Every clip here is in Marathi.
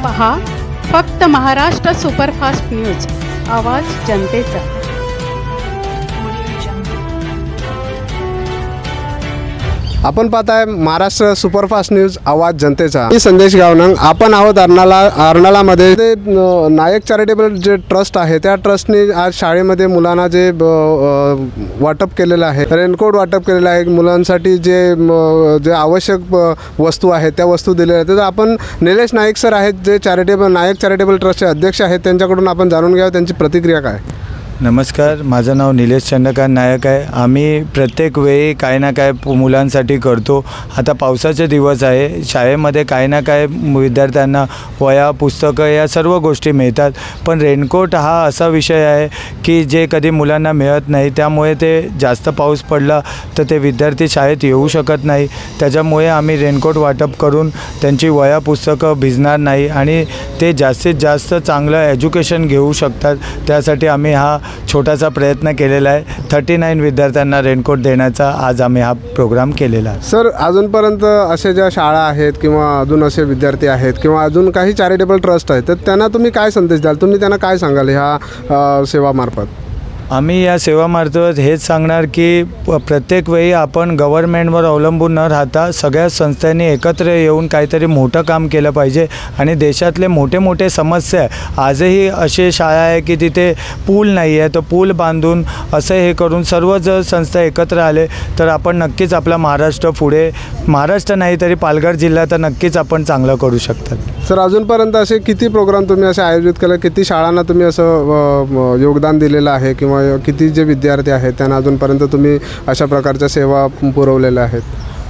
पहा फक्त महाराष्ट्र सुपरफास्ट न्यूज, आवाज जनतेचा। आपण पाहताय महाराष्ट्र सुपरफास्ट न्यूज, आवाज जनतेचा। मी संदेश गावनंग। आपण आहोत अर्नाळामध्ये ते नायक चॅरिटेबल जे ट्रस्ट आहे त्या ट्रस्टने आज शाळेमध्ये मुलांना जे वाटप केलेलं आहे, रेनकोट वाटप केलेलं आहे। मुलांसाठी जे आवश्यक वस्तू आहेत त्या वस्तू दिलेल्या आहेत। तर आपण निलेश नाईक सर आहेत जे नायक चॅरिटेबल ट्रस्टचे अध्यक्ष आहेत, त्यांच्याकडून आपण जाणून घ्यावं त्यांची प्रतिक्रिया काय। नमस्कार, माझं नाव निलेश चंद्रकांत नायक आहे। आम्ही प्रत्येक वेळी काय ना काय मुलांसाठी करतो। आता पावसाचे दिवस आहे, शाळेमध्ये काय ना काय विद्यार्थ्यांना वह्या पुस्तकं या सर्व गोष्टी मिळतात, पण रेनकोट हा असा विषय आहे की जे कधी मुलांना मिळत नाही। त्यामुळे ते जास्त पाऊस पडला तर ते विद्यार्थी शाळेत येऊ शकत नाही। त्याच्यामुळे आम्ही रेनकोट वाटप करून त्यांची वह्या पुस्तकं भिजणार नाही आणि ते जास्तीत जास्त चांगलं एज्युकेशन घेऊ शकतात, त्यासाठी आम्ही हा छोटासा प्रयत्न केलेला आहे। 39 विद्यार्थ्यांना रेनकोट देण्याचा आज आम्ही हा प्रोग्राम केलेला आहे। सर, अजूनपर्यंत असे ज्या शाळा आहेत किंवा अजून असे विद्यार्थी आहेत किंवा अजून काही चॅरिटेबल ट्रस्ट आहेत, तर त्यांना तुम्ही काय संदेश द्याल, तुम्ही त्यांना काय सांगाल ह्या सेवामार्फत? आम्ही या सेवामार्फत हेच सांगणार की प्रत्येक वेळी आपण गव्हर्नमेंटवर अवलंबून न राहता सगळ्या संस्थांनी एकत्र येऊन काहीतरी मोठं काम केलं पाहिजे। आणि देशातले मोठे मोठे समस्या आजही असे शाळा आहे की तिथे पूल नाही आहे, तर पूल बांधून असं हे करून सर्व जर संस्था एकत्र आले तर आपण नक्कीच आपला महाराष्ट्र पुढे, महाराष्ट्र नाही तरी पालघर जिल्हा तर नक्कीच आपण चांगलं करू शकतात। सर, अजूनपर्यंत असे किती प्रोग्राम तुम्ही असे आयोजित केले, किती शाळांना तुम्ही असं योगदान दिलेलं आहे किंवा किती जे विद्यार्थी आहेत त्यांना अजूनपर्यंत तुम्ही अशा प्रकारच्या सेवा पुरवलेल्या आहेत?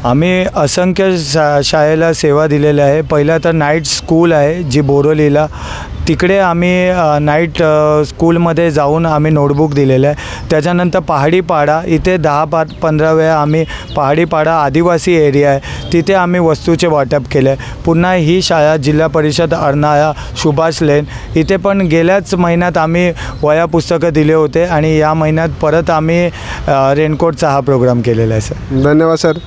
आम्ही असंख्य शाळेला सेवा दिलेल्या आहे। पहिला तर नाईट स्कूल आहे जी बोरोलीला, तिकडे आम्ही नाईट स्कूलमध्ये जाऊन आम्ही नोटबुक दिलेलं आहे। त्याच्यानंतर पहाडीपाडा इथे 10-15 वेळा आम्ही पहाडीपाडा आदिवासी एरिया आहे, तिथे आम्ही वस्तूचे वाटप केले आहे। पुन्हा ही शाळा जिल्हा परिषद अर्नाळा सुभाष लेन इथे पण गेल्याच महिन्यात आम्ही वह्या पुस्तकं दिले होते आणि या महिन्यात परत आम्ही रेनकोटचा हा प्रोग्राम केलेला आहे। सर, धन्यवाद सर।